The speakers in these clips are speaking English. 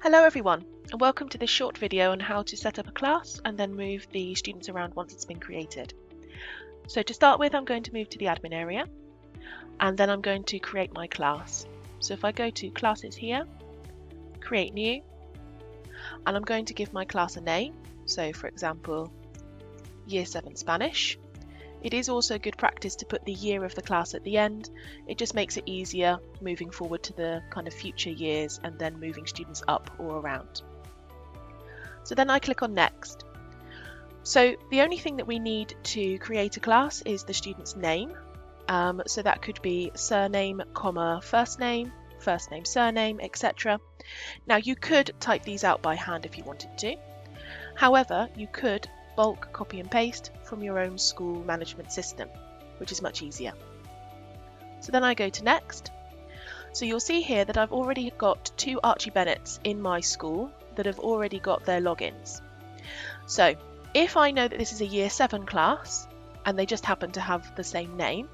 Hello everyone, and welcome to this short video on how to set up a class and then move the students around once it's been created. So to start with, I'm going to move to the admin area, and then I'm going to create my class. So if I go to classes here, create new, and I'm going to give my class a name. So for example, Year 7 Spanish. It is also good practice to put the year of the class at the end. It just makes it easier moving forward to the kind of future years and then moving students up or around. So then I click on next. So the only thing that we need to create a class is the student's name. So that could be surname, comma, first name, surname, etc. Now you could type these out by hand if you wanted to. However, you could bulk copy and paste from your own school management system, which is much easier. So then I go to next. So you'll see here that I've already got 2 Archie Bennetts in my school that have already got their logins. So if I know that this is a Year 7 class and they just happen to have the same name,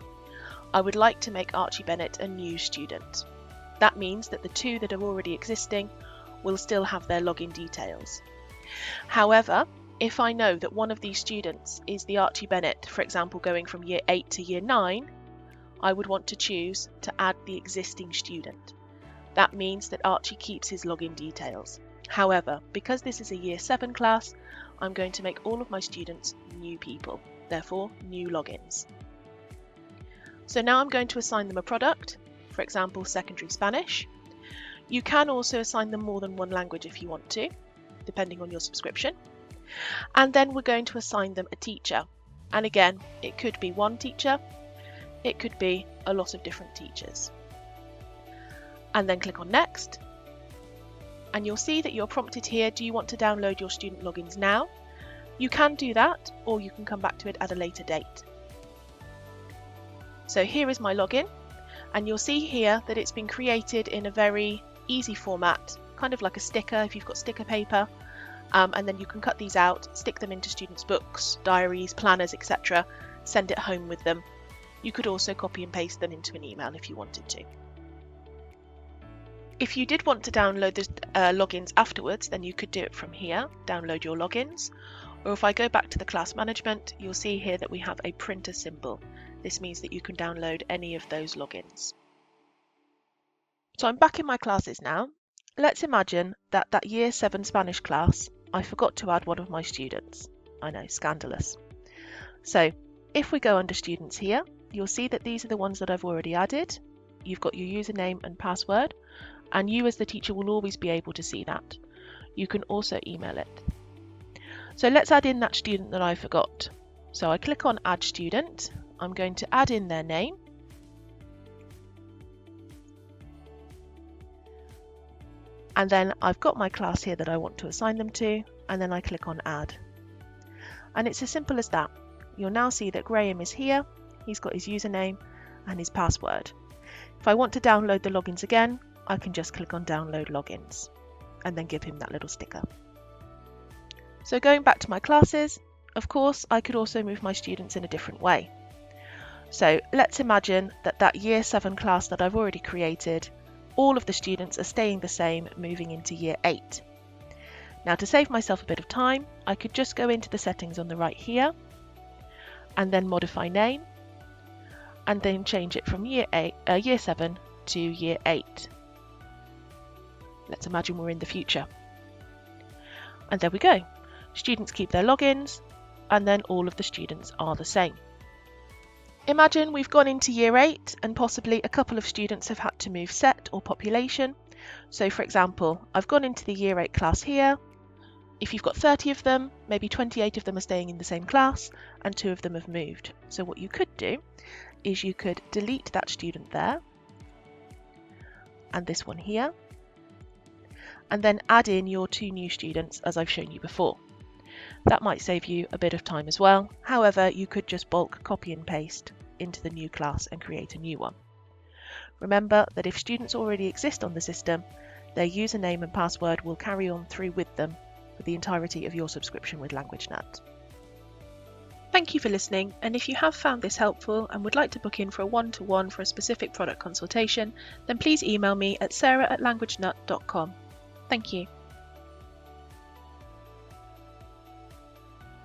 I would like to make Archie Bennett a new student. That means that the 2 that are already existing will still have their login details. However, if I know that one of these students is the Archie Bennett, for example, going from Year 8 to Year 9, I would want to choose to add the existing student. That means that Archie keeps his login details. However, because this is a Year 7 class, I'm going to make all of my students new people, therefore new logins. So now I'm going to assign them a product, for example, Secondary Spanish. You can also assign them more than one language if you want to, depending on your subscription. And then we're going to assign them a teacher. And again, it could be one teacher, it could be a lot of different teachers. And then click on next. And you'll see that you're prompted here, do you want to download your student logins now? You can do that, or you can come back to it at a later date. So here is my login, and you'll see here that it's been created in a very easy format, kind of like a sticker if you've got sticker paper. And then you can cut these out, stick them into students' books, diaries, planners, etc. Send it home with them. You could also copy and paste them into an email if you wanted to. If you did want to download the logins afterwards, then you could do it from here, download your logins. Or if I go back to the class management, you'll see here that we have a printer symbol. This means that you can download any of those logins. So I'm back in my classes now. Let's imagine that Year 7 Spanish class, I forgot to add one of my students. I know, scandalous. So if we go under students here, you'll see that these are the ones that I've already added. You've got your username and password, and you as the teacher will always be able to see that. You can also email it. So let's add in that student that I forgot. So I click on Add Student. I'm going to add in their name. And then I've got my class here that I want to assign them to, and then I click on Add. And it's as simple as that. You'll now see that Graham is here, he's got his username and his password. If I want to download the logins again, I can just click on Download Logins, and then give him that little sticker. So going back to my classes, of course, I could also move my students in a different way. So let's imagine that Year 7 class that I've already created, all of the students are staying the same moving into Year 8. Now to save myself a bit of time, I could just go into the settings on the right here and then modify name and then change it from Year 7 to Year 8. Let's imagine we're in the future. And there we go. Students keep their logins and then all of the students are the same. Imagine we've gone into Year 8 and possibly a couple of students have had to move set or population. So for example, I've gone into the Year 8 class here. If you've got 30 of them, maybe 28 of them are staying in the same class and 2 of them have moved. So what you could do is you could delete that student there and this one here, and then add in your 2 new students as I've shown you before. That might save you a bit of time as well. However, you could just bulk copy and paste into the new class and create a new one. Remember that if students already exist on the system, their username and password will carry on through with them for the entirety of your subscription with Languagenut. Thank you for listening, and if you have found this helpful and would like to book in for a one-to-one for a specific product consultation, then please email me at sarah@languagenut.com. Thank you.